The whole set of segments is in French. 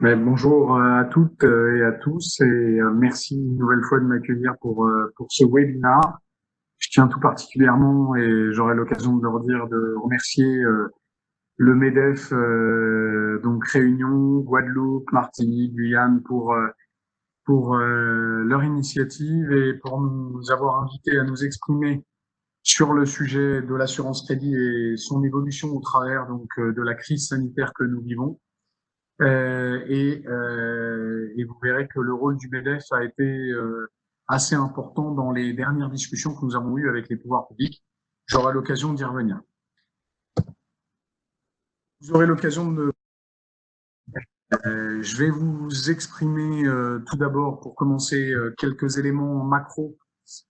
Bonjour à toutes et à tous et merci une nouvelle fois de m'accueillir pour ce webinaire. Je tiens tout particulièrement, et j'aurai l'occasion de le redire, de remercier le MEDEF, donc Réunion, Guadeloupe, Martinique, Guyane pour leur initiative et pour nous avoir invités à nous exprimer sur le sujet de l'assurance crédit et son évolution au travers de la crise sanitaire que nous vivons. Et vous verrez que le rôle du MEDEF a été assez important dans les dernières discussions que nous avons eues avec les pouvoirs publics. J'aurai l'occasion d'y revenir. Vous aurez l'occasion de... je vais vous exprimer tout d'abord, pour commencer, quelques éléments macro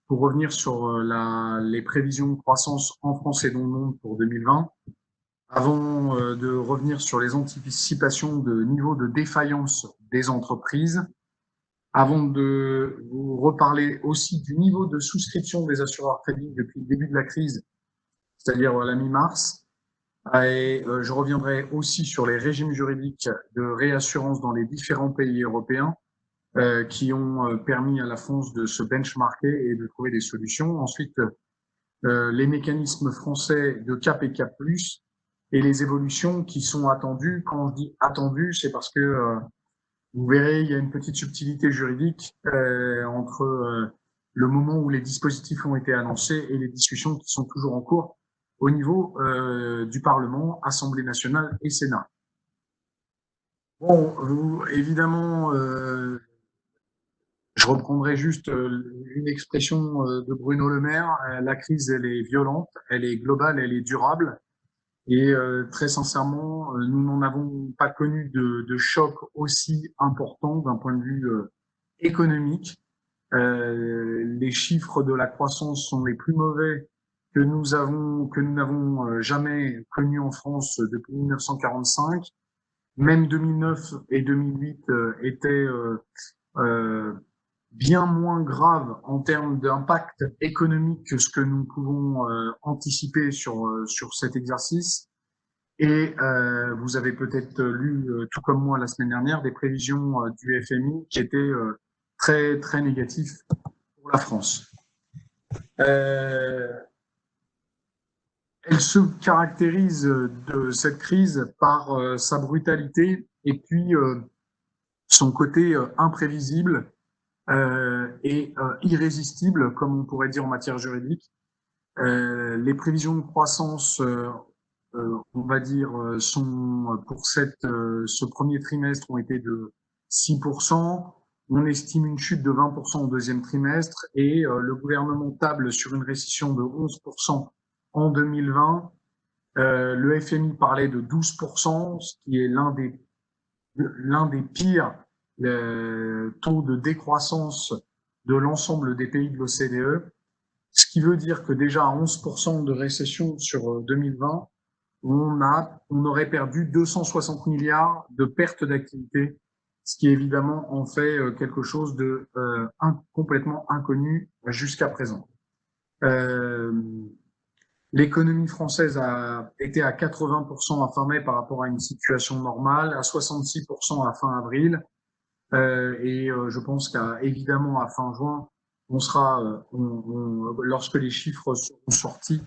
pour revenir sur les prévisions de croissance en France et dans le monde pour 2020. Avant de revenir sur les anticipations de niveau de défaillance des entreprises, avant de vous reparler aussi du niveau de souscription des assureurs crédit depuis le début de la crise, c'est-à-dire la mi-mars. Et je reviendrai aussi sur les régimes juridiques de réassurance dans les différents pays européens qui ont permis à la France de se benchmarker et de trouver des solutions. Ensuite, les mécanismes français de CAP et CAP+, et les évolutions qui sont attendues. Quand je dis attendues, c'est parce que vous verrez, il y a une petite subtilité juridique entre le moment où les dispositifs ont été annoncés et les discussions qui sont toujours en cours au niveau du Parlement, Assemblée nationale et Sénat. Bon, évidemment, je reprendrai juste une expression de Bruno Le Maire. La crise, elle est violente, elle est globale, elle est durable. Et très sincèrement, nous n'en avons pas connu de choc aussi important d'un point de vue économique. Les chiffres de la croissance sont les plus mauvais que nous n'avons jamais connus en France depuis 1945. Même 2009 et 2008 étaient euh, bien moins graves en termes d'impact économique que ce que nous pouvons anticiper sur cet exercice. Et vous avez peut-être lu, tout comme moi la semaine dernière, des prévisions du FMI qui étaient très très négatives pour la France. Elle se caractérise de cette crise par sa brutalité et puis son côté imprévisible et irrésistible, comme on pourrait dire en matière juridique. Les prévisions de croissance, on va dire, sont pour ce premier trimestre ont été de 6%. On estime une chute de 20% au deuxième trimestre et le gouvernement table sur une récession de 11% en 2020. Le FMI parlait de 12%, ce qui est l'un des pires taux de décroissance de l'ensemble des pays de l'OCDE. Ce qui veut dire que déjà à 11% de récession sur 2020, on aurait perdu 260 milliards de pertes d'activité, ce qui évidemment en fait quelque chose de complètement inconnu jusqu'à présent. L'économie française a été à 80% à fin mai par rapport à une situation normale, à 66% à fin avril, et je pense qu'à évidemment à fin juin, on sera, lorsque les chiffres seront sortis,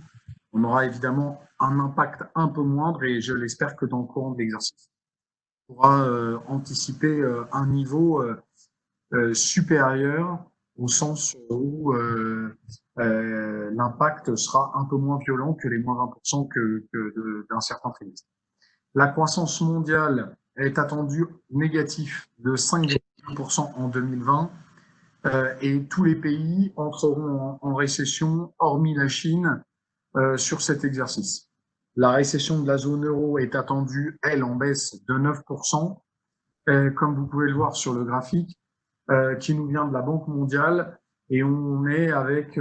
on aura évidemment un impact un peu moindre et je l'espère que dans le courant de l'exercice, on pourra anticiper un niveau supérieur au sens où l'impact sera un peu moins violent que les moins 20% d'un certain trimestre. La croissance mondiale est attendue négative de 5,1% en 2020 et tous les pays entreront en récession, hormis la Chine, sur cet exercice. La récession de la zone euro est attendue, elle, en baisse de 9%, comme vous pouvez le voir sur le graphique, qui nous vient de la Banque mondiale, et on est avec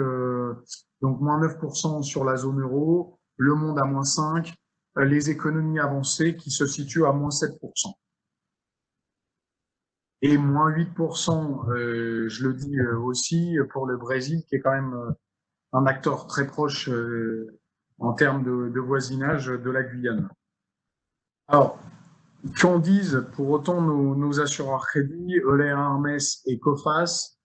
donc moins 9% sur la zone euro, le monde à moins 5%, les économies avancées qui se situent à moins 7%. Et moins 8%, je le dis aussi, pour le Brésil, qui est quand même un acteur très proche en termes de voisinage de la Guyane. Alors, Qu'en disent pour autant nos assureurs crédits, Euler, Hermès et Coface?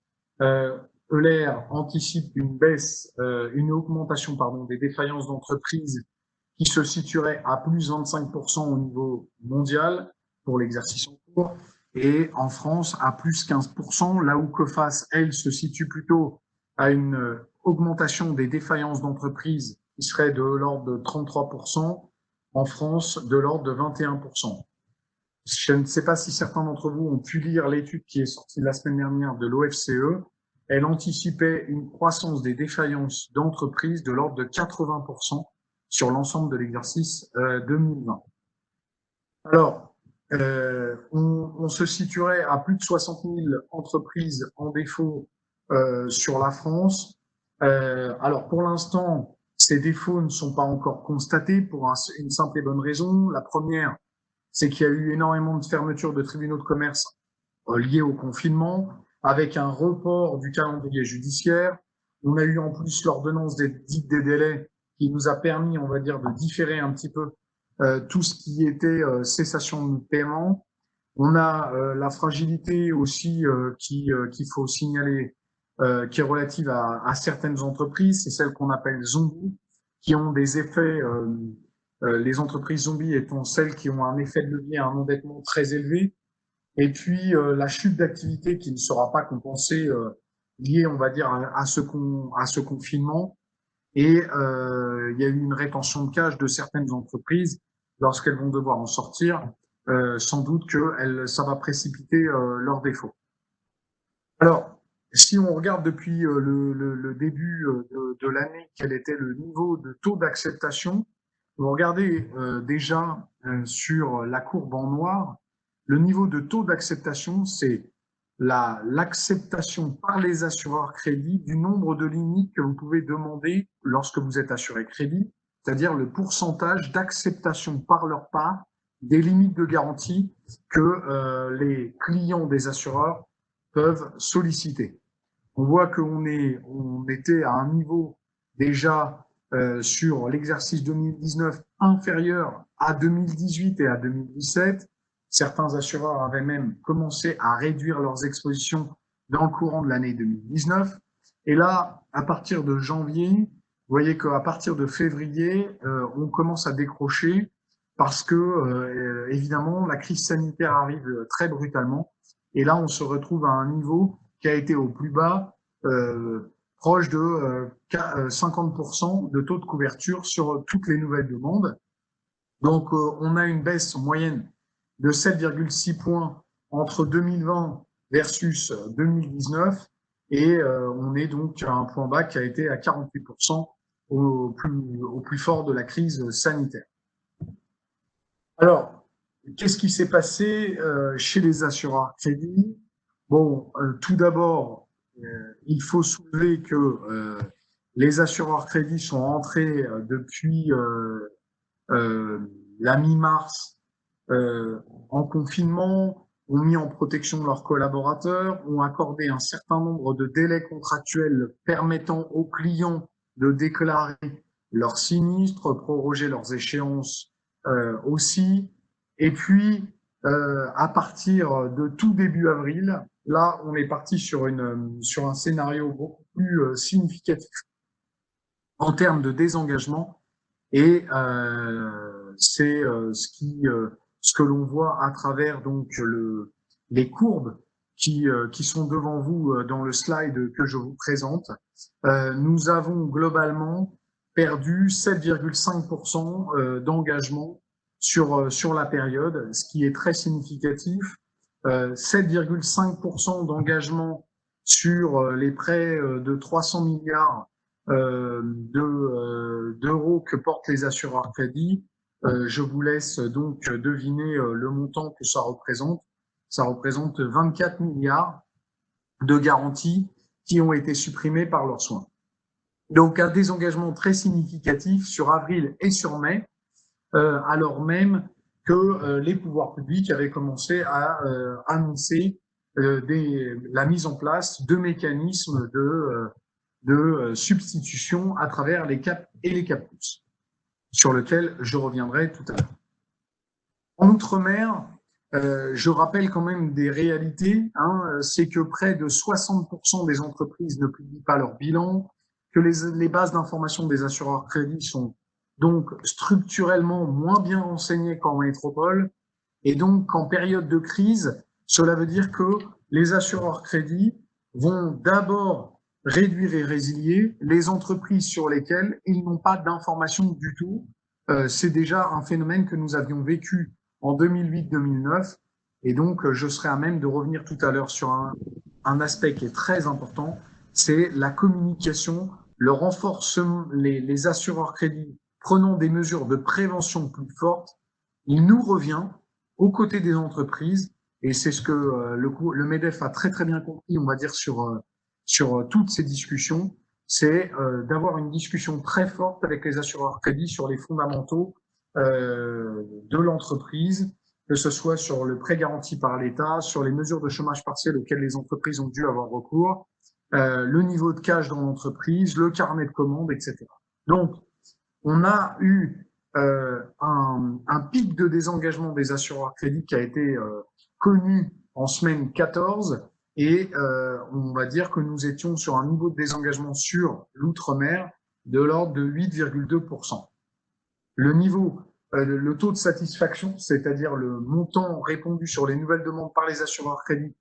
Euler anticipe une baisse, une augmentation pardon, des défaillances d'entreprises qui se situerait à plus 25% au niveau mondial pour l'exercice en cours, et en France à plus 15%, là où Coface, elle, se situe plutôt à une augmentation des défaillances d'entreprises qui serait de l'ordre de 33%, en France de l'ordre de 21%. Je ne sais pas si certains d'entre vous ont pu lire l'étude qui est sortie la semaine dernière de l'OFCE. Elle anticipait une croissance des défaillances d'entreprises de l'ordre de 80% sur l'ensemble de l'exercice 2020. Alors, on se situerait à plus de 60 000 entreprises en défaut sur la France. Alors, pour l'instant, ces défauts ne sont pas encore constatés pour une simple et bonne raison. La première, c'est qu'il y a eu énormément de fermetures de tribunaux de commerce liées au confinement, avec un report du calendrier judiciaire. On a eu en plus l'ordonnance des délais qui nous a permis, on va dire, de différer un petit peu tout ce qui était cessation de paiement. On a la fragilité aussi qu'il faut signaler, qui est relative à certaines entreprises, c'est celles qu'on appelle zombies, qui ont des effets, les entreprises zombies étant celles qui ont un effet de levier, un endettement très élevé, et puis la chute d'activité qui ne sera pas compensée, liée, on va dire, à ce confinement. Et il y a eu une rétention de cash de certaines entreprises lorsqu'elles vont devoir en sortir. Sans doute que ça va précipiter leurs défauts. Alors, si on regarde depuis le début de l'année, quel était le niveau de taux d'acceptation, vous regardez déjà sur la courbe en noir, le niveau de taux d'acceptation, c'est l'acceptation par les assureurs crédit du nombre de limites que vous pouvez demander lorsque vous êtes assuré crédit, c'est-à-dire le pourcentage d'acceptation par leur part des limites de garantie que les clients des assureurs peuvent solliciter. On voit qu'on était à un niveau déjà sur l'exercice 2019 inférieur à 2018 et à 2017. Certains assureurs avaient même commencé à réduire leurs expositions dans le courant de l'année 2019. Et là, à partir de janvier, vous voyez qu'à partir de février, on commence à décrocher parce que, évidemment, la crise sanitaire arrive très brutalement. Et là, on se retrouve à un niveau qui a été au plus bas, proche de 50% de taux de couverture sur toutes les nouvelles demandes. Donc, on a une baisse moyenne de 7,6 points entre 2020 versus 2019, et on est donc à un point bas qui a été à 48% au plus fort de la crise sanitaire. Alors, qu'est-ce qui s'est passé chez les assureurs crédit? Bon, tout d'abord, il faut soulever que les assureurs crédit sont entrés depuis la mi-mars en confinement, ont mis en protection leurs collaborateurs, ont accordé un certain nombre de délais contractuels permettant aux clients de déclarer leurs sinistres, proroger leurs échéances aussi. Et puis, à partir de tout début avril, là, on est parti sur un scénario beaucoup plus significatif en termes de désengagement, et c'est ce que l'on voit à travers donc les courbes qui sont devant vous dans le slide que je vous présente. Nous avons globalement perdu 7,5% d'engagement sur la période, ce qui est très significatif. 7,5% d'engagement sur les prêts de 300 milliards d'euros que portent les assureurs crédits. Je vous laisse donc deviner le montant que ça représente. Ça représente 24 milliards de garanties qui ont été supprimées par leurs soins. Donc un désengagement très significatif sur avril et sur mai, alors même que les pouvoirs publics avaient commencé à annoncer la mise en place de mécanismes de substitution à travers les CAP et les CAP+, sur lequel je reviendrai tout à l'heure. En Outre-mer, Je rappelle quand même des réalités, hein, c'est que près de 60% des entreprises ne publient pas leur bilan, que les bases d'information des assureurs crédits sont donc structurellement moins bien renseignées qu'en métropole, et donc qu'en période de crise, cela veut dire que les assureurs crédits vont d'abord réduire et résilier les entreprises sur lesquelles ils n'ont pas d'informations du tout. C'est déjà un phénomène que nous avions vécu en 2008-2009. Et donc, je serai à même de revenir tout à l'heure sur un aspect qui est très important, c'est la communication, le renforcement, les assureurs crédits prenant des mesures de prévention plus fortes. Il nous revient aux côtés des entreprises, et c'est ce que le MEDEF a très très bien compris, on va dire, sur toutes ces discussions, c'est d'avoir une discussion très forte avec les assureurs crédits sur les fondamentaux de l'entreprise, que ce soit sur le prêt garanti par l'État, sur les mesures de chômage partiel auxquelles les entreprises ont dû avoir recours, le niveau de cash dans l'entreprise, le carnet de commandes, etc. Donc, on a eu un pic de désengagement des assureurs crédits qui a été connu en semaine 14 et on va dire que nous étions sur un niveau de désengagement sur l'outre-mer de l'ordre de 8,2%. Le taux de satisfaction, c'est-à-dire le montant répondu sur les nouvelles demandes par les assureurs crédits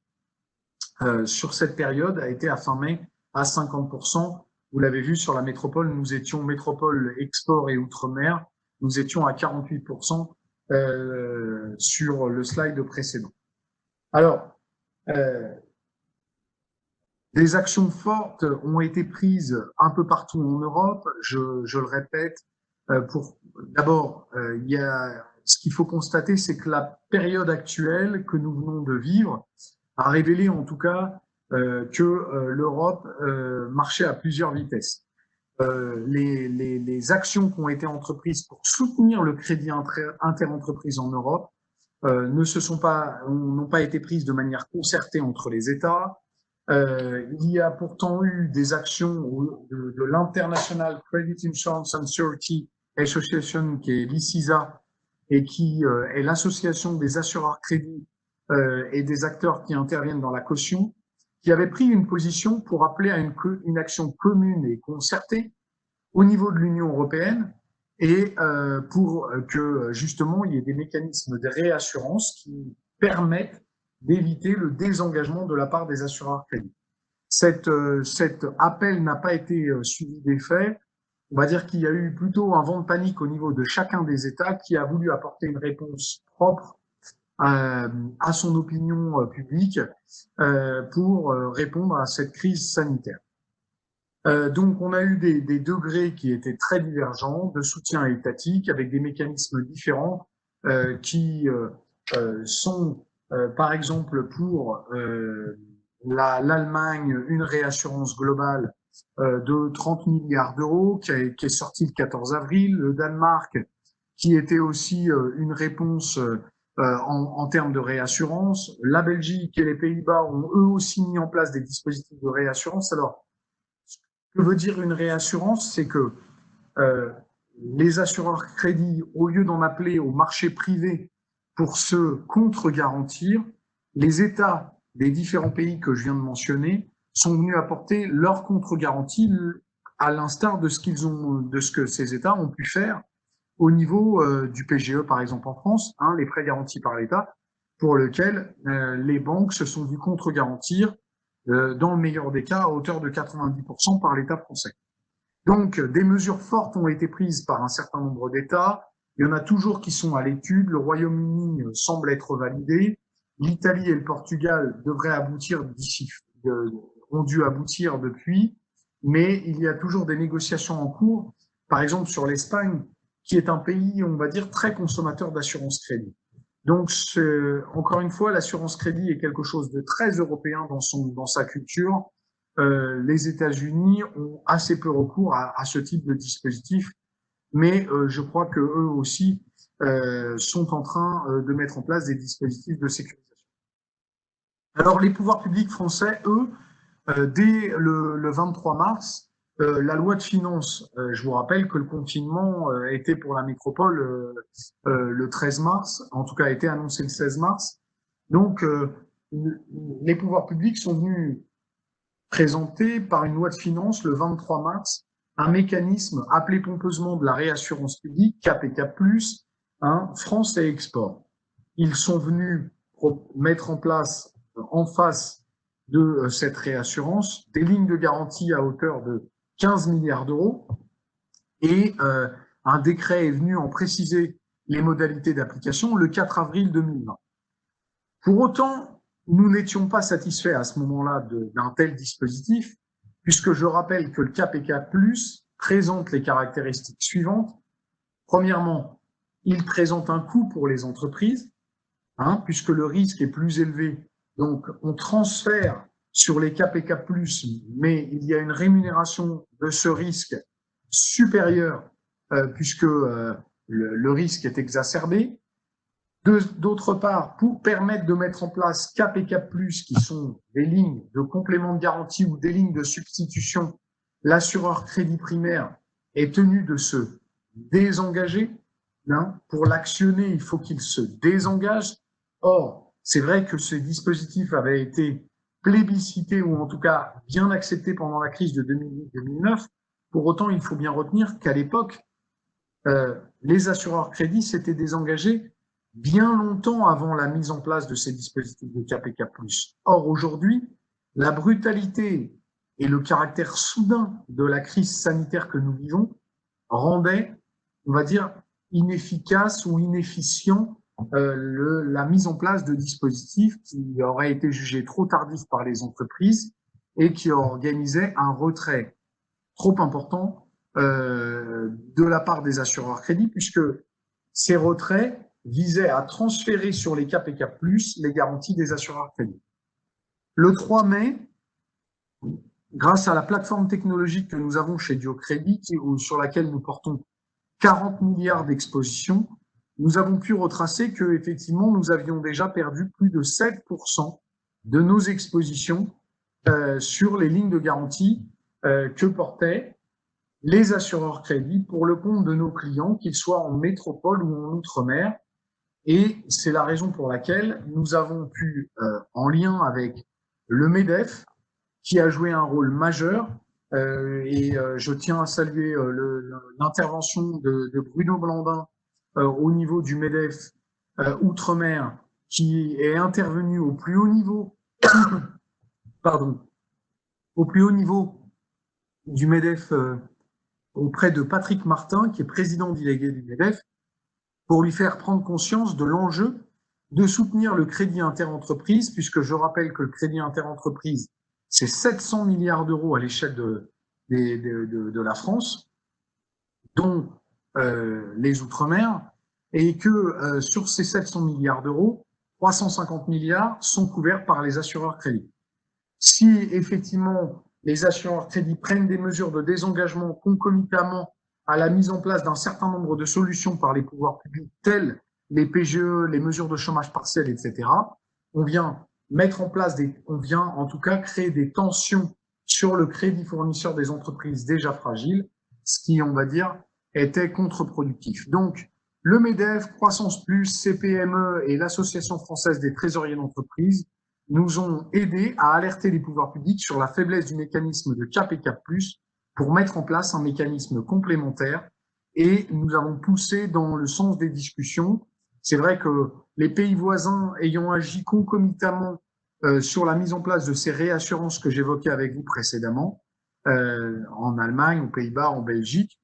sur cette période a été à fin mai à 50%. Vous l'avez vu sur la métropole, nous étions métropole, export et outre-mer, nous étions à 48% sur le slide précédent. Alors, des actions fortes ont été prises un peu partout en Europe, je le répète. D'abord, ce qu'il faut constater, c'est que la période actuelle que nous venons de vivre a révélé en tout cas que l'Europe marchait à plusieurs vitesses. Les actions qui ont été entreprises pour soutenir le crédit interentreprise en Europe n'ont pas été prises de manière concertée entre les États. Il y a pourtant eu des actions de l'International Credit Insurance and Surety Association, qui est l'ICISA, et qui est l'association des assureurs crédits et des acteurs qui interviennent dans la caution, qui avait pris une position pour appeler à une action commune et concertée au niveau de l'Union européenne et pour que justement il y ait des mécanismes de réassurance qui permettent d'éviter le désengagement de la part des assureurs crédits. Cet appel n'a pas été suivi d'effet. On va dire qu'il y a eu plutôt un vent de panique au niveau de chacun des États qui a voulu apporter une réponse propre à son opinion publique pour répondre à cette crise sanitaire. Donc, on a eu des degrés qui étaient très divergents de soutien étatique avec des mécanismes différents qui sont, par exemple, pour l'Allemagne, une réassurance globale de 30 milliards d'euros qui est sortie le 14 avril, le Danemark qui était aussi une réponse en termes de réassurance, la Belgique et les Pays-Bas ont eux aussi mis en place des dispositifs de réassurance. Alors, ce que veut dire une réassurance, c'est que les assureurs crédits, au lieu d'en appeler au marché privé pour se contre-garantir, les États des différents pays que je viens de mentionner sont venus apporter leur contre-garantie à l'instar de ce que ces États ont pu faire au niveau du PGE, par exemple en France, les prêts garantis par l'État, pour lequel les banques se sont vues contre-garantir, dans le meilleur des cas, à hauteur de 90% par l'État français. Donc, des mesures fortes ont été prises par un certain nombre d'États. Il y en a toujours qui sont à l'étude. Le Royaume-Uni semble être validé. L'Italie et le Portugal devraient aboutir ont dû aboutir depuis. Mais il y a toujours des négociations en cours. Par exemple, sur l'Espagne, qui est un pays, on va dire, très consommateur d'assurance crédit. Donc, encore une fois, l'assurance crédit est quelque chose de très européen dans sa culture. Les États-Unis ont assez peu recours à ce type de dispositif, mais je crois que eux aussi sont en train de mettre en place des dispositifs de sécurisation. Alors, les pouvoirs publics français, eux, dès le 23 mars, la loi de finances, je vous rappelle que le confinement était pour la métropole le 13 mars, en tout cas a été annoncé le 16 mars. Donc, les pouvoirs publics sont venus présenter par une loi de finances le 23 mars un mécanisme appelé pompeusement de la réassurance publique, Cap et Cap+, hein, France et Export. Ils sont venus mettre en place, en face de cette réassurance, des lignes de garantie à hauteur de 15 milliards d'euros et un décret est venu en préciser les modalités d'application le 4 avril 2020. Pour autant, nous n'étions pas satisfaits à ce moment-là d'un tel dispositif, puisque je rappelle que le Cap et Cap+ présente les caractéristiques suivantes. Premièrement, il présente un coût pour les entreprises, hein, puisque le risque est plus élevé. Donc, on transfère sur les Cap et Cap+, mais il y a une rémunération de ce risque supérieure, puisque le risque est exacerbé. D'autre part, pour permettre de mettre en place Cap et Cap+, qui sont des lignes de complément de garantie ou des lignes de substitution, l'assureur crédit primaire est tenu de se désengager. Hein. Pour l'actionner, il faut qu'il se désengage. Or, c'est vrai que ce dispositif avait été plébiscité ou en tout cas bien accepté pendant la crise de 2008-2009. Pour autant, il faut bien retenir qu'à l'époque, les assureurs crédits s'étaient désengagés bien longtemps avant la mise en place de ces dispositifs de Cap et Cap+. Or, aujourd'hui, la brutalité et le caractère soudain de la crise sanitaire que nous vivons rendaient, on va dire, inefficace ou inefficient la mise en place de dispositifs qui auraient été jugés trop tardifs par les entreprises et qui organisaient un retrait trop important de la part des assureurs crédits, puisque ces retraits visait à transférer sur les Cap et Cap+, les garanties des assureurs crédits. Le 3 mai, grâce à la plateforme technologique que nous avons chez Diocrédit, sur laquelle nous portons 40 milliards d'expositions, nous avons pu retracer que, effectivement, nous avions déjà perdu plus de 7% de nos expositions sur les lignes de garantie que portaient les assureurs crédits pour le compte de nos clients, qu'ils soient en métropole ou en outre-mer. Et c'est la raison pour laquelle nous avons pu, en lien avec le MEDEF, qui a joué un rôle majeur, et je tiens à saluer l'intervention de Bruno Blandin au niveau du MEDEF Outre-mer, qui est intervenu au plus haut niveau, pardon, au plus haut niveau du MEDEF auprès de Patrick Martin, qui est président délégué du MEDEF, pour lui faire prendre conscience de l'enjeu de soutenir le crédit interentreprise, puisque je rappelle que le crédit interentreprise, c'est 700 milliards d'euros à l'échelle de la France, dont les Outre-mer, et que sur ces 700 milliards d'euros, 350 milliards sont couverts par les assureurs crédits. Si effectivement les assureurs crédits prennent des mesures de désengagement concomitamment à la mise en place d'un certain nombre de solutions par les pouvoirs publics, telles les PGE, les mesures de chômage partiel, etc., on vient mettre en place on vient en tout cas créer des tensions sur le crédit fournisseur des entreprises déjà fragiles, ce qui, on va dire, était contre-productif. Donc, le MEDEF, Croissance Plus, CPME et l'Association française des trésoriers d'entreprise nous ont aidés à alerter les pouvoirs publics sur la faiblesse du mécanisme de Cap et Cap+, pour mettre en place un mécanisme complémentaire, et nous avons poussé dans le sens des discussions. C'est vrai que les pays voisins ayant agi concomitamment sur la mise en place de ces réassurances que j'évoquais avec vous précédemment, en Allemagne, aux Pays-Bas, en Belgique,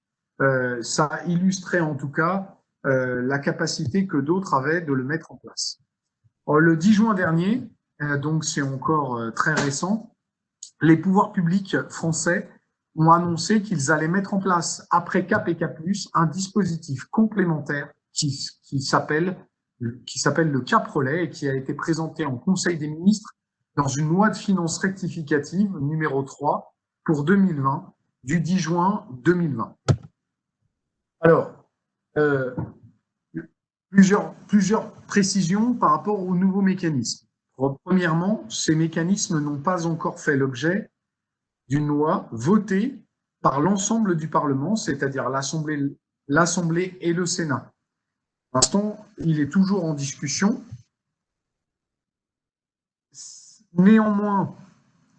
ça illustrait en tout cas la capacité que d'autres avaient de le mettre en place. Le 10 juin dernier, donc c'est encore très récent, les pouvoirs publics français ont annoncé qu'ils allaient mettre en place, après Cap et Cap+, un dispositif complémentaire qui s'appelle le Cap Relais et qui a été présenté en Conseil des ministres dans une loi de finances rectificative numéro 3 pour 2020, du 10 juin 2020. Alors, plusieurs précisions par rapport aux nouveaux mécanismes. Premièrement, ces mécanismes n'ont pas encore fait l'objet d'une loi votée par l'ensemble du Parlement, c'est-à-dire l'Assemblée et le Sénat. Pour l'instant, il est toujours en discussion. Néanmoins,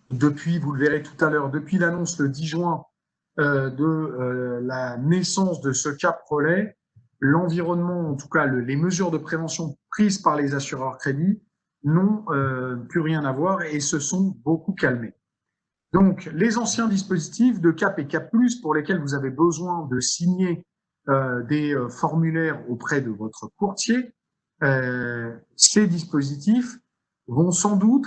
depuis, vous le verrez tout à l'heure, depuis l'annonce le 10 juin de la naissance de ce cap relais, l'environnement, en tout cas les mesures de prévention prises par les assureurs crédits n'ont plus rien à voir et se sont beaucoup calmées. Donc, les anciens dispositifs de CAP et CAP+, pour lesquels vous avez besoin de signer des formulaires auprès de votre courtier, ces dispositifs vont sans doute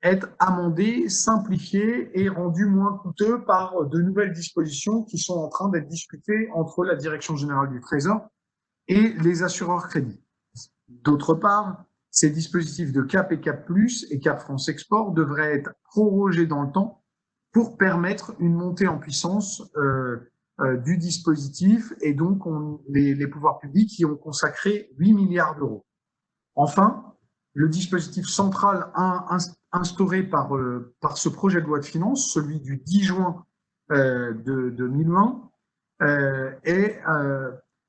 être amendés, simplifiés et rendus moins coûteux par de nouvelles dispositions qui sont en train d'être discutées entre la Direction générale du Trésor et les assureurs crédits. D'autre part, ces dispositifs de CAP et CAP+, et CAP France Export devraient être prorogés dans le temps pour permettre une montée en puissance du dispositif et donc les pouvoirs publics y ont consacré 8 milliards d'euros. Enfin, le dispositif central instauré par ce projet de loi de finances, celui du 10 juin de 2020, est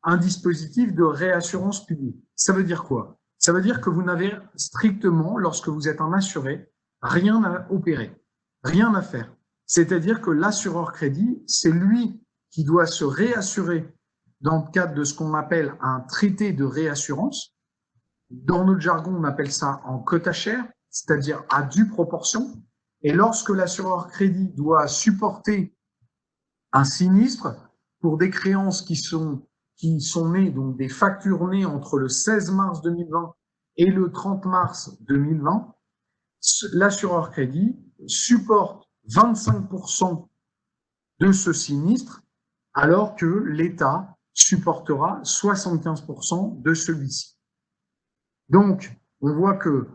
un dispositif de réassurance publique. Ça veut dire quoi? Ça veut dire que vous n'avez strictement, lorsque vous êtes un assuré, rien à opérer, rien à faire. C'est-à-dire que l'assureur crédit, c'est lui qui doit se réassurer dans le cadre de ce qu'on appelle un traité de réassurance. Dans notre jargon, on appelle ça en quota share, c'est-à-dire à due proportion. Et lorsque l'assureur crédit doit supporter un sinistre pour des créances qui sont nées, donc des factures nées entre le 16 mars 2020 et le 30 mars 2020, l'assureur crédit supporte 25% de ce sinistre, alors que l'État supportera 75% de celui-ci. Donc, on voit que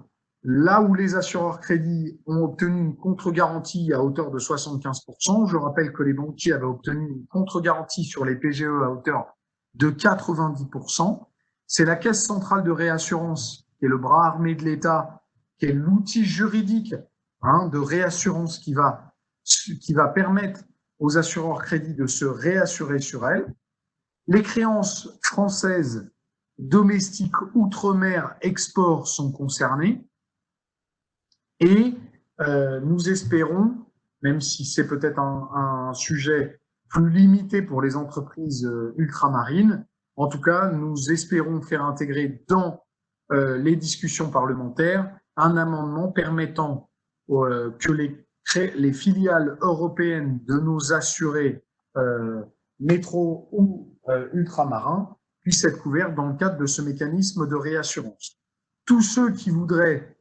là où les assureurs crédits ont obtenu une contre-garantie à hauteur de 75%, je rappelle que les banquiers avaient obtenu une contre-garantie sur les PGE à hauteur de 90%, c'est la Caisse centrale de réassurance, qui est le bras armé de l'État, qui est l'outil juridique de réassurance qui va permettre aux assureurs crédits de se réassurer sur elles. Les créances françaises domestiques, outre-mer, export sont concernées. Et nous espérons, même si c'est peut-être un sujet plus limité pour les entreprises ultramarines, en tout cas, nous espérons faire intégrer dans les discussions parlementaires un amendement permettant que les filiales européennes de nos assurés métro ou ultramarins puissent être couverts dans le cadre de ce mécanisme de réassurance. Tous ceux qui voudraient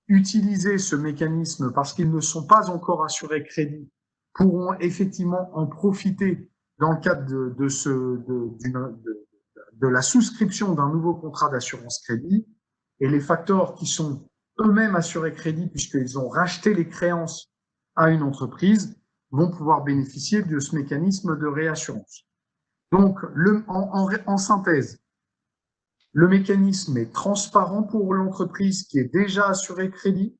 utiliser ce mécanisme parce qu'ils ne sont pas encore assurés crédit pourront effectivement en profiter dans le cadre de la souscription d'un nouveau contrat d'assurance crédit. Et les facteurs qui sont eux-mêmes assurés crédit, puisqu'ils ont racheté les créances à une entreprise, vont pouvoir bénéficier de ce mécanisme de réassurance. Donc, en synthèse, le mécanisme est transparent pour l'entreprise qui est déjà assurée crédit.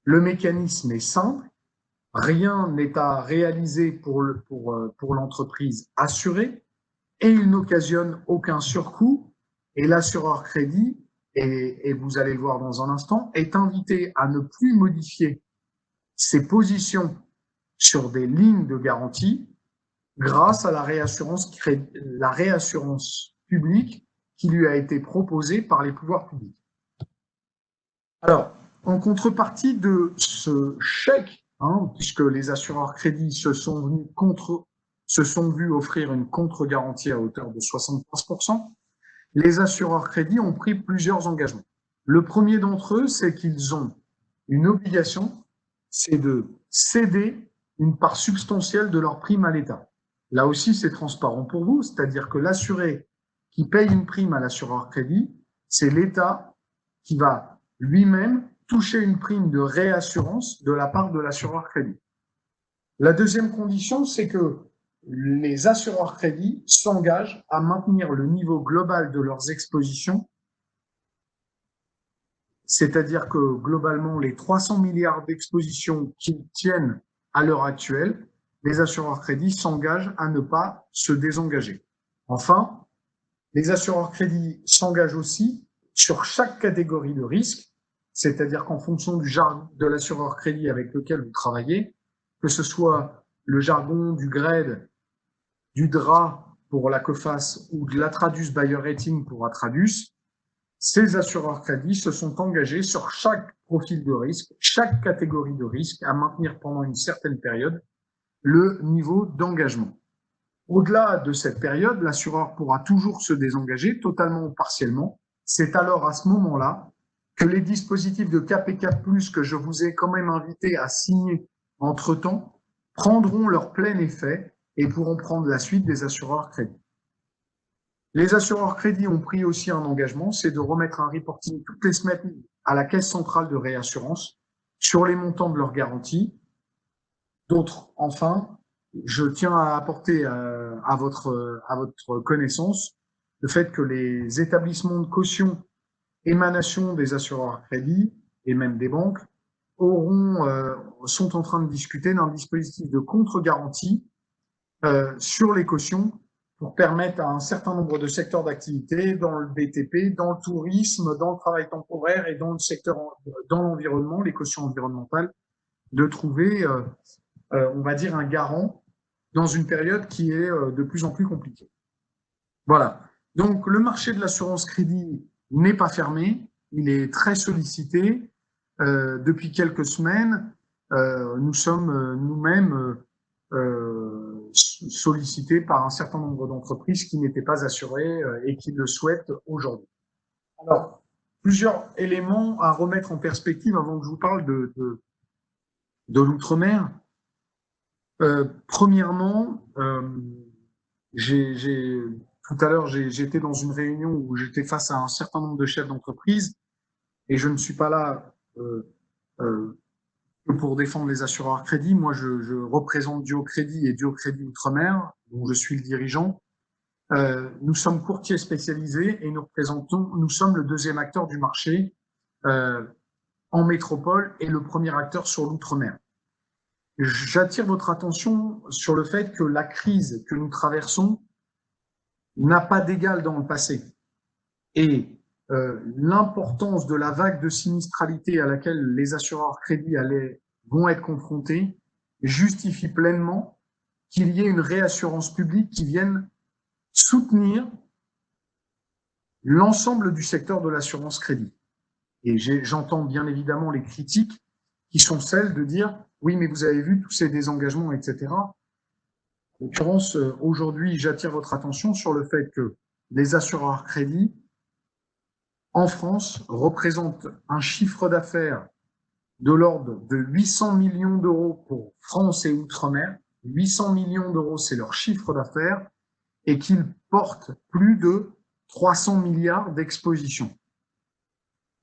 Le mécanisme est simple. Rien n'est à réaliser pour l'entreprise assurée et il n'occasionne aucun surcoût. Et l'assureur crédit, et vous allez le voir dans un instant, est invité à ne plus modifier ses positions sur des lignes de garantie grâce à la réassurance publique qui lui a été proposée par les pouvoirs publics. Alors, en contrepartie de ce chèque, puisque les assureurs crédits se sont vus offrir une contre-garantie à hauteur de 75%, les assureurs crédits ont pris plusieurs engagements. Le premier d'entre eux, c'est qu'ils ont une obligation, c'est de céder une part substantielle de leur prime à l'État. Là aussi, c'est transparent pour vous, c'est-à-dire que l'assuré qui paye une prime à l'assureur crédit, c'est l'État qui va lui-même toucher une prime de réassurance de la part de l'assureur crédit. La deuxième condition, c'est que les assureurs crédits s'engagent à maintenir le niveau global de leurs expositions, c'est-à-dire que globalement, les 300 milliards d'expositions qu'ils tiennent à l'heure actuelle, les assureurs crédits s'engagent à ne pas se désengager. Enfin, les assureurs crédits s'engagent aussi sur chaque catégorie de risque, c'est-à-dire qu'en fonction du jargon de l'assureur crédit avec lequel vous travaillez, que ce soit le jargon du GRED, du DRA pour la COFAS ou de l'Atradus Buyer Rating pour Atradus, ces assureurs crédits se sont engagés sur chaque profil de risque, chaque catégorie de risque à maintenir pendant une certaine période le niveau d'engagement. Au-delà de cette période, l'assureur pourra toujours se désengager totalement ou partiellement. C'est alors à ce moment-là que les dispositifs de Cap et Cap+, que je vous ai quand même invité à signer entre-temps, prendront leur plein effet et pourront prendre la suite des assureurs crédits. Les assureurs crédits ont pris aussi un engagement, c'est de remettre un reporting toutes les semaines à la Caisse centrale de réassurance sur les montants de leurs garanties. D'autres, enfin, je tiens à apporter à votre connaissance le fait que les établissements de caution émanation des assureurs crédits et même des banques sont en train de discuter d'un dispositif de contre-garantie sur les cautions pour permettre à un certain nombre de secteurs d'activité, dans le BTP, dans le tourisme, dans le travail temporaire et dans le secteur, dans l'environnement, les cautions environnementales, de trouver, on va dire, un garant dans une période qui est de plus en plus compliquée. Voilà. Donc, le marché de l'assurance crédit n'est pas fermé, il est très sollicité. Depuis quelques semaines, nous sommes nous-mêmes sollicités par un certain nombre d'entreprises qui n'étaient pas assurées et qui le souhaitent aujourd'hui. Alors, plusieurs éléments à remettre en perspective avant que je vous parle de l'outre-mer. Premièrement, tout à l'heure, j'étais dans une réunion où j'étais face à un certain nombre de chefs d'entreprise et je ne suis pas là que pour défendre les assureurs crédits. Moi, je représente Duo Crédit et Duo Crédit Outre-mer, dont je suis le dirigeant. Nous sommes courtiers spécialisés et nous sommes le deuxième acteur du marché en métropole et le premier acteur sur l'outre-mer. J'attire votre attention sur le fait que la crise que nous traversons n'a pas d'égal dans le passé. Et l'importance de la vague de sinistralité à laquelle les assureurs crédits vont être confrontés justifie pleinement qu'il y ait une réassurance publique qui vienne soutenir l'ensemble du secteur de l'assurance crédit. Et j'entends bien évidemment les critiques qui sont celles de dire « oui, mais vous avez vu tous ces désengagements, etc. » En l'occurrence, aujourd'hui, j'attire votre attention sur le fait que les assureurs crédits en France représentent un chiffre d'affaires de l'ordre de 800 millions d'euros pour France et Outre-mer. 800 millions d'euros, c'est leur chiffre d'affaires et qu'ils portent plus de 300 milliards d'expositions.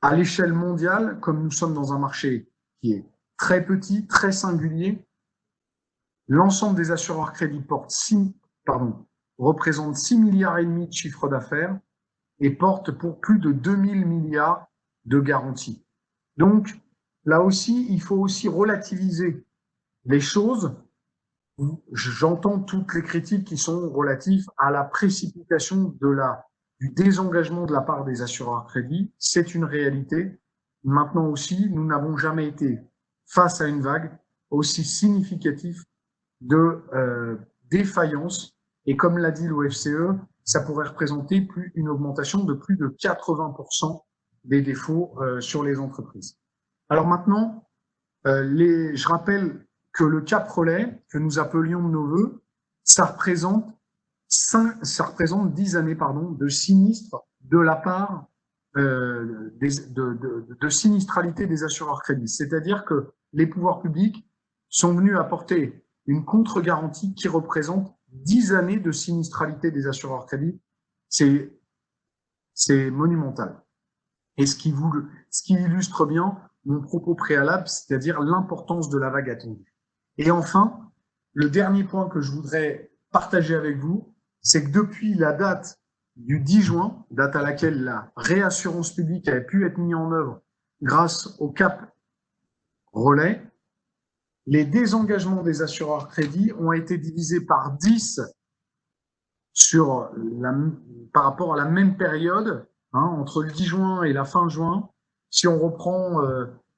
À l'échelle mondiale, comme nous sommes dans un marché qui est très petit, très singulier, l'ensemble des assureurs crédits représente 6 milliards et demi de chiffre d'affaires et porte pour plus de 2000 milliards de garanties. Donc, là aussi, il faut aussi relativiser les choses. J'entends toutes les critiques qui sont relatives à la précipitation du désengagement de la part des assureurs crédits. C'est une réalité. Maintenant aussi, nous n'avons jamais été face à une vague aussi significative de défaillance. Et comme l'a dit l'OFCE, ça pourrait représenter une augmentation de plus de 80% des défauts sur les entreprises. Alors maintenant, je rappelle que le cap relais, que nous appelions de nos voeux, ça représente 10 années de sinistres de la part de sinistralité des assureurs crédits. C'est-à-dire que les pouvoirs publics sont venus apporter une contre-garantie qui représente 10 années de sinistralité des assureurs crédits. C'est monumental. Et ce qui illustre bien mon propos préalable, c'est-à-dire l'importance de la vague attendue. Et enfin, le dernier point que je voudrais partager avec vous, c'est que depuis la date du 10 juin, date à laquelle la réassurance publique avait pu être mise en œuvre grâce au cap relais, les désengagements des assureurs crédits ont été divisés par 10 par rapport à la même période, entre le 10 juin et la fin juin. Si on reprend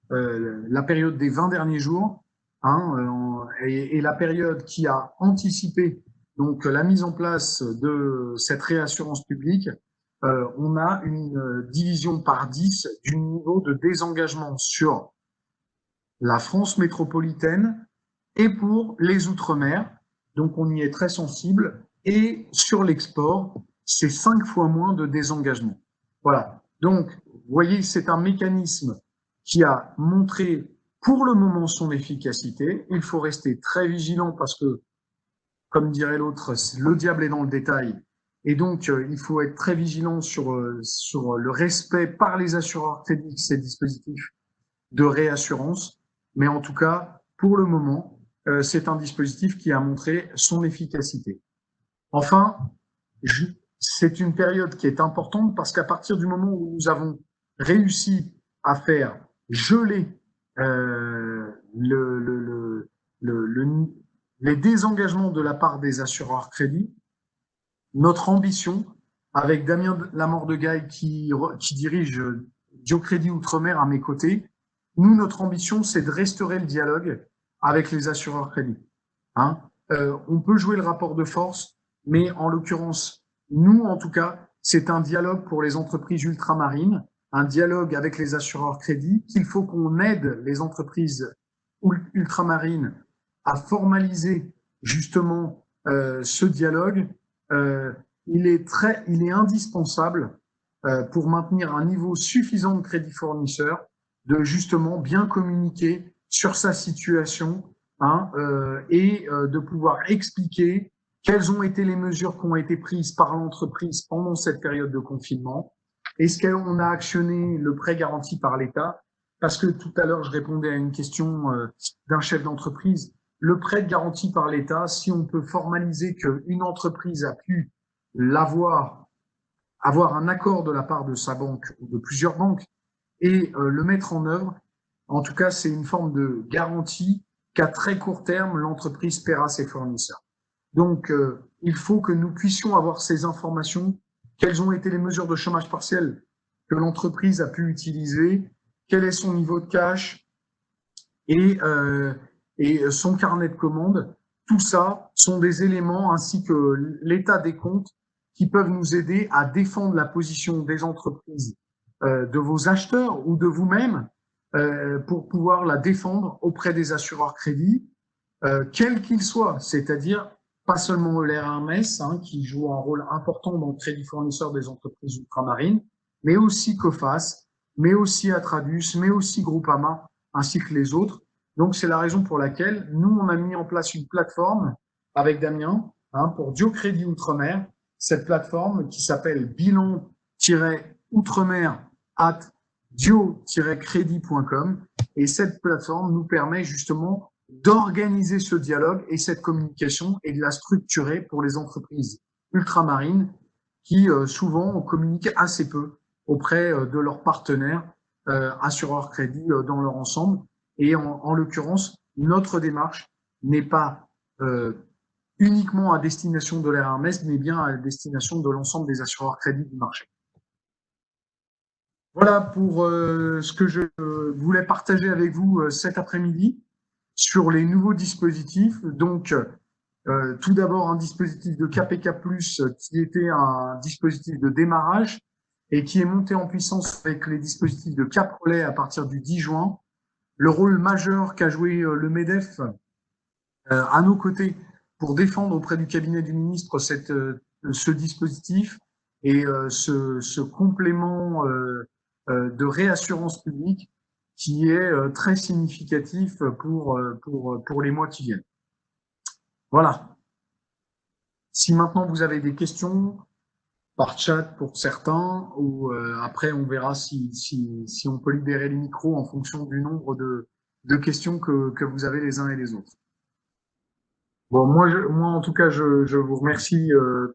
la période des 20 derniers jours, et la période qui a anticipé donc la mise en place de cette réassurance publique, on a une division par 10 du niveau de désengagement sur la France métropolitaine et pour les Outre-mer. Donc, on y est très sensible. Et sur l'export, c'est 5 fois moins de désengagement. Voilà. Donc, vous voyez, c'est un mécanisme qui a montré pour le moment son efficacité. Il faut rester très vigilant parce que, comme dirait l'autre, le diable est dans le détail. Et donc, il faut être très vigilant sur le respect par les assureurs crédits de ces dispositifs de réassurance. Mais en tout cas, pour le moment, c'est un dispositif qui a montré son efficacité. Enfin, c'est une période qui est importante parce qu'à partir du moment où nous avons réussi à faire geler les désengagements de la part des assureurs crédits, notre ambition, avec Damien Lamordegaille qui dirige Diocrédit Outre-mer à mes côtés, notre ambition, c'est de restaurer le dialogue avec les assureurs crédits. On peut jouer le rapport de force, mais en l'occurrence, nous, en tout cas, c'est un dialogue pour les entreprises ultramarines, un dialogue avec les assureurs crédits, qu'il faut qu'on aide les entreprises ultramarines à formaliser justement ce dialogue. Il est indispensable pour maintenir un niveau suffisant de crédit fournisseur, de justement bien communiquer sur sa situation et de pouvoir expliquer quelles ont été les mesures qui ont été prises par l'entreprise pendant cette période de confinement. Est-ce qu'on a actionné le prêt garanti par l'État? Parce que tout à l'heure, je répondais à une question d'un chef d'entreprise. Le prêt garanti par l'État, si on peut formaliser qu'une entreprise a pu avoir un accord de la part de sa banque ou de plusieurs banques et le mettre en œuvre, en tout cas, c'est une forme de garantie qu'à très court terme, l'entreprise paiera ses fournisseurs. Donc, il faut que nous puissions avoir ces informations. Quelles ont été les mesures de chômage partiel que l'entreprise a pu utiliser? Quel est son niveau de cash et son carnet de commandes? Tout ça sont des éléments ainsi que l'état des comptes qui peuvent nous aider à défendre la position des entreprises, de vos acheteurs ou de vous-même, pour pouvoir la défendre auprès des assureurs crédits, quels qu'ils soient, c'est-à-dire pas seulement l'RMS, qui joue un rôle important dans le crédit fournisseur des entreprises ultramarines, mais aussi COFAS, mais aussi Atradus, mais aussi Groupama, ainsi que les autres. Donc, c'est la raison pour laquelle nous, on a mis en place une plateforme avec Damien pour Diocrédit Outre-mer, cette plateforme qui s'appelle bilan-outre-mer@dio-crédit.com. Et cette plateforme nous permet justement d'organiser ce dialogue et cette communication et de la structurer pour les entreprises ultramarines qui souvent communiquent assez peu auprès de leurs partenaires assureurs crédits dans leur ensemble. Et en l'occurrence, notre démarche n'est pas uniquement à destination de l'RMS, mais bien à destination de l'ensemble des assureurs crédits du marché. Voilà pour ce que je voulais partager avec vous cet après-midi sur les nouveaux dispositifs. Donc, tout d'abord, un dispositif de KPK+, qui était un dispositif de démarrage et qui est monté en puissance avec les dispositifs de Cap Relais à partir du 10 juin. Le rôle majeur qu'a joué le MEDEF à nos côtés pour défendre auprès du cabinet du ministre ce dispositif et ce complément de réassurance publique qui est très significatif pour les mois qui viennent. Voilà. Si maintenant vous avez des questions par chat pour certains, ou après on verra si on peut libérer les micros en fonction du nombre de questions que vous avez les uns et les autres. Bon, moi en tout cas, je vous remercie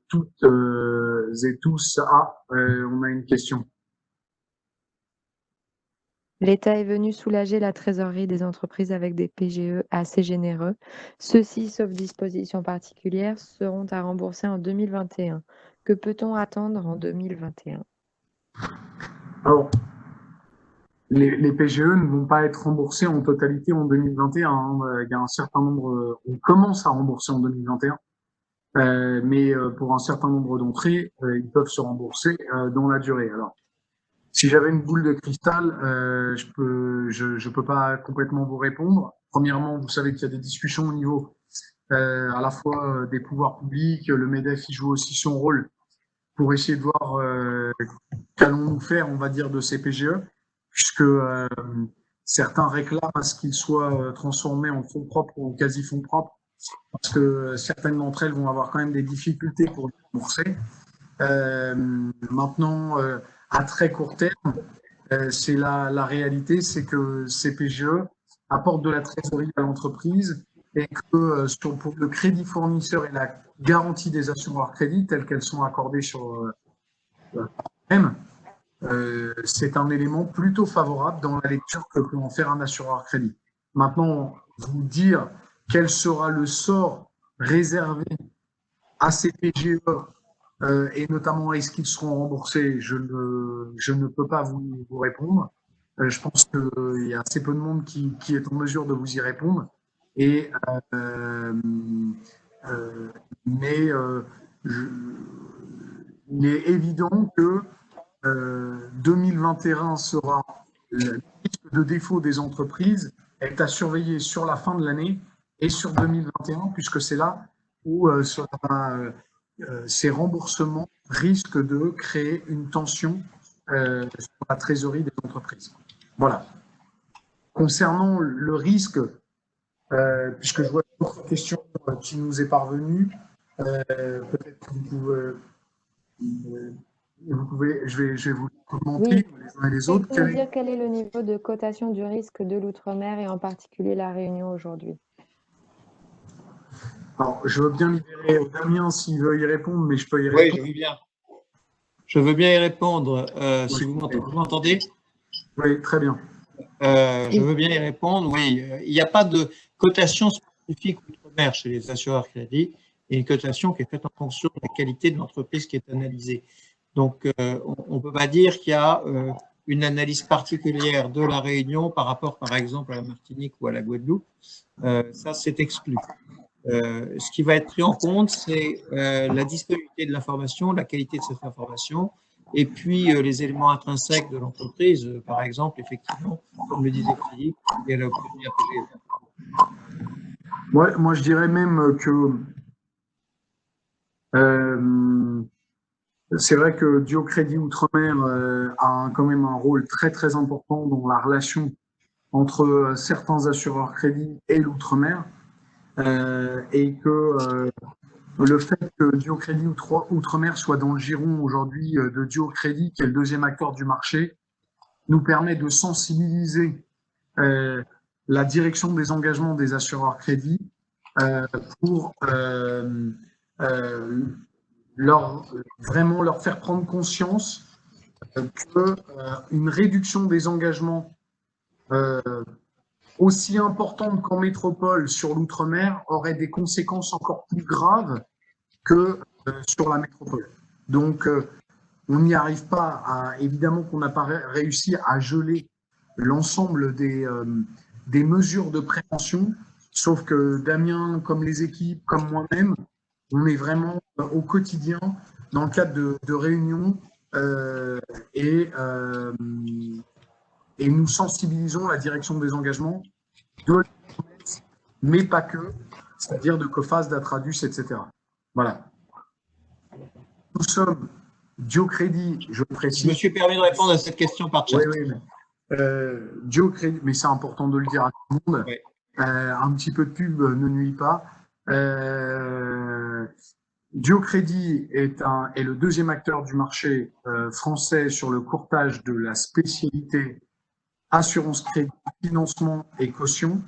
toutes et tous. On a une question. L'État est venu soulager la trésorerie des entreprises avec des PGE assez généreux. Ceux-ci, sauf dispositions particulières, seront à rembourser en 2021. Que peut-on attendre en 2021? Alors, les PGE ne vont pas être remboursés en totalité en 2021, hein. Il y a un certain nombre, on commence à rembourser en 2021, mais pour un certain nombre d'entrées, ils peuvent se rembourser dans la durée. Alors, si j'avais une boule de cristal, je peux pas complètement vous répondre. Premièrement, vous savez qu'il y a des discussions au niveau à la fois des pouvoirs publics, le MEDEF il joue aussi son rôle pour essayer de voir qu'allons-nous faire, on va dire, de ces PGE, puisque certains réclament à ce qu'ils soient transformés en fonds propres ou quasi fonds propres, parce que certaines d'entre elles vont avoir quand même des difficultés pour les rembourser. Maintenant, à très court terme, c'est la réalité, c'est que ces PGE apportent de la trésorerie à l'entreprise et que pour le crédit fournisseur et la garantie des assureurs crédit telles qu'elles sont accordées sur M, c'est un élément plutôt favorable dans la lecture que peut en faire un assureur crédit. Maintenant, vous dire quel sera le sort réservé à ces PGE et notamment est-ce qu'ils seront remboursés, je ne peux pas vous répondre. Je pense qu'il y a assez peu de monde qui est en mesure de vous y répondre. Et, euh, mais il est évident que 2021 sera le risque de défaut des entreprises est à surveiller sur la fin de l'année et sur 2021, puisque c'est là où ces remboursements risquent de créer une tension sur la trésorerie des entreprises. Voilà. Concernant le risque, puisque je vois une autre question qui nous est parvenue, peut-être que vous pouvez, je vais vous commenter Oui. les uns et les autres. Pouvez-vous nous dire quel est le niveau de cotation du risque de l'outre-mer et en particulier la Réunion aujourd'hui? Alors, je veux bien libérer Damien s'il veut y répondre, mais je peux y Oui, répondre. je veux bien. Je veux bien y répondre. Si Oui. vous m'entendez? Oui, très bien. Je veux bien y répondre. Oui, il n'y a pas de cotation spécifique outre-mer chez les assureurs crédit. Il y a une cotation qui est faite en fonction de la qualité de l'entreprise qui est analysée. Donc, on ne peut pas dire qu'il y a une analyse particulière de la Réunion par rapport, par exemple, à la Martinique ou à la Guadeloupe. Ça, c'est exclu. Ce qui va être pris en compte, c'est la disponibilité de l'information, la qualité de cette information, et puis les éléments intrinsèques de l'entreprise. Par exemple, effectivement, comme le disait Philippe, elle a obtenu un PGE. Moi, je dirais même que c'est vrai que Dio Crédit Outre-mer a quand même un rôle très très important dans la relation entre certains assureurs crédit et l'outre-mer, et que le fait que Dio Crédit Outre-mer soit dans le giron aujourd'hui de Dio Crédit, qui est le deuxième acteur du marché, nous permet de sensibiliser la direction des engagements des assureurs crédit pour vraiment leur faire prendre conscience qu'une réduction des engagements aussi importante qu'en métropole sur l'outre-mer aurait des conséquences encore plus graves que sur la métropole. Donc, on n'y arrive pas évidemment qu'on n'a pas réussi à geler l'ensemble des mesures de prévention, sauf que Damien, comme les équipes, comme moi-même, on est vraiment au quotidien dans le cadre de réunions et nous sensibilisons la direction des engagements de l'OMS, mais pas que, c'est-à-dire de COFAS, d'Atradus, etc. Voilà. Nous sommes Diocrédit, je précise. Je me suis permis de répondre à cette question par chat. Oui, oui, mais Diocrédit, mais c'est important de le dire à tout le monde. Oui. Un petit peu de pub ne nuit pas. Diocrédit est le deuxième acteur du marché français sur le courtage de la spécialité assurance crédit, financement et caution.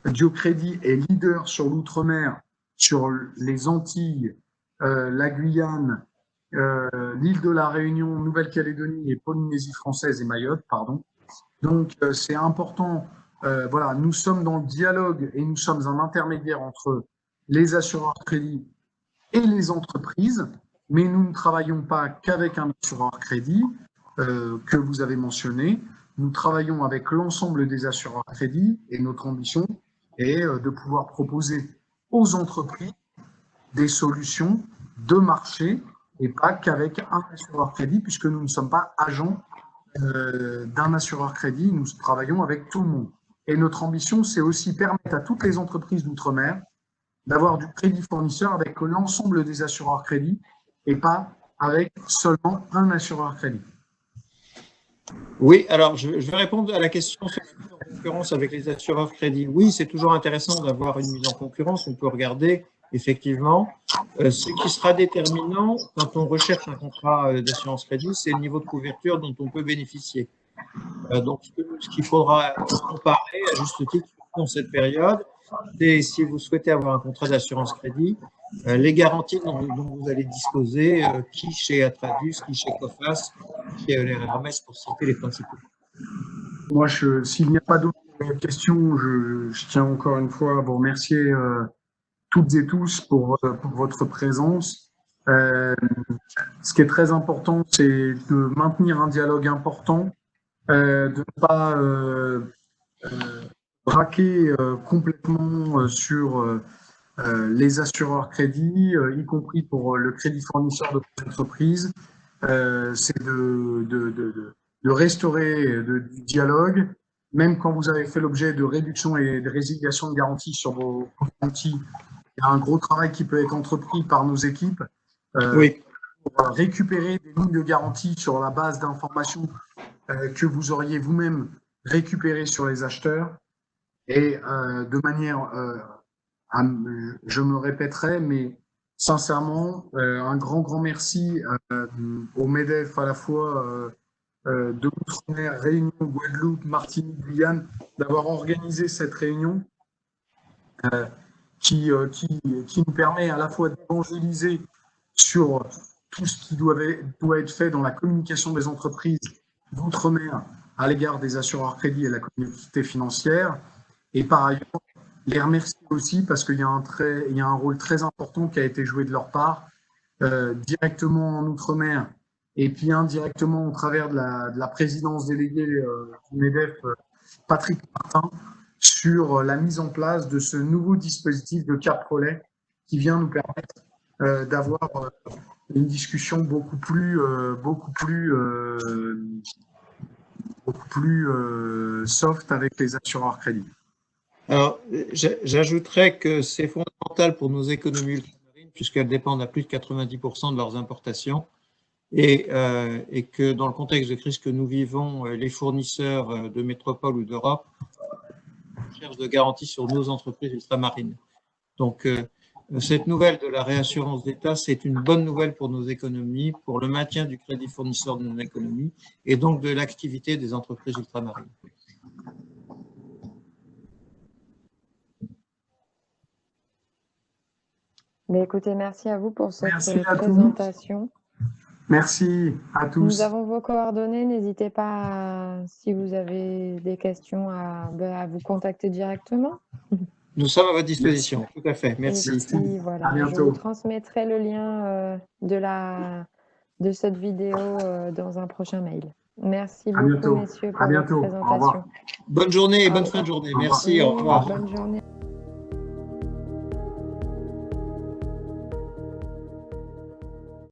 Diocrédit est leader sur l'outre-mer, sur les Antilles, la Guyane, l'île de la Réunion, Nouvelle-Calédonie et Polynésie française et Mayotte, pardon. Donc, c'est important. Voilà, nous sommes dans le dialogue et nous sommes un intermédiaire entre les assureurs crédit et les entreprises, mais nous ne travaillons pas qu'avec un assureur crédit que vous avez mentionné. Nous travaillons avec l'ensemble des assureurs crédit et notre ambition est de pouvoir proposer aux entreprises des solutions de marché et pas qu'avec un assureur crédit, puisque nous ne sommes pas agents d'un assureur crédit, nous travaillons avec tout le monde. Et notre ambition, c'est aussi permettre à toutes les entreprises d'outre-mer d'avoir du crédit fournisseur avec l'ensemble des assureurs crédit et pas avec seulement un assureur crédit. Oui, alors je vais répondre à la question sur la mise en concurrence avec les assureurs crédit. Oui, c'est toujours intéressant d'avoir une mise en concurrence. On peut regarder effectivement ce qui sera déterminant quand on recherche un contrat d'assurance crédit, c'est le niveau de couverture dont on peut bénéficier. Donc, ce qu'il faudra comparer à juste titre dans cette période, c'est si vous souhaitez avoir un contrat d'assurance crédit, les garanties dont vous allez disposer, qui chez Atradus, qui chez Coface, qui chez Hermès, pour citer les principaux. Moi, s'il n'y a pas d'autres questions, je tiens encore une fois à vous remercier toutes et tous pour votre présence. Ce qui est très important, c'est de maintenir un dialogue important, de ne pas braquer complètement sur les assureurs crédit, y compris pour le crédit fournisseur de l'entreprise. C'est de restaurer du dialogue, même quand vous avez fait l'objet de réduction et de résiliation de garantie sur vos garanties. Il y a un gros travail qui peut être entrepris par nos équipes Oui. pour récupérer des lignes de garantie sur la base d'informations que vous auriez vous-même récupérées sur les acheteurs. Et de manière, je me répéterai, mais sincèrement, un grand merci au MEDEF à la fois de l'Outre-mer, Réunion, Guadeloupe, Martinique, Guyane, d'avoir organisé cette réunion qui nous permet à la fois d'évangéliser sur tout ce qui doit être fait dans la communication des entreprises d'outre-mer à l'égard des assureurs crédit et la communauté financière. Et par ailleurs, les remercier aussi parce qu'il y a un rôle très important qui a été joué de leur part, directement en Outre-mer et puis indirectement au travers de la présidence déléguée du MEDEF, Patrick Martin, sur la mise en place de ce nouveau dispositif de cap relais qui vient nous permettre d'avoir une discussion beaucoup plus soft avec les assureurs crédits. Alors, j'ajouterais que c'est fondamental pour nos économies ultramarines, puisqu'elles dépendent à plus de 90% de leurs importations, et que dans le contexte de crise que nous vivons, les fournisseurs de métropole ou d'Europe cherchent de garanties sur nos entreprises ultramarines. Donc, cette nouvelle de la réassurance d'État, c'est une bonne nouvelle pour nos économies, pour le maintien du crédit fournisseur de nos économies, et donc de l'activité des entreprises ultramarines. Mais écoutez, merci à vous pour cette présentation. Merci à tous. Nous avons vos coordonnées. N'hésitez pas, si vous avez des questions, à vous contacter directement. Nous sommes à votre disposition. Tout à fait. Merci. Et puis, voilà, à bientôt. je vous transmettrai le lien de cette vidéo dans un prochain mail. Merci beaucoup, messieurs, pour votre présentation. Bonne journée et bonne fin de journée. Merci. Au revoir. Bonne journée.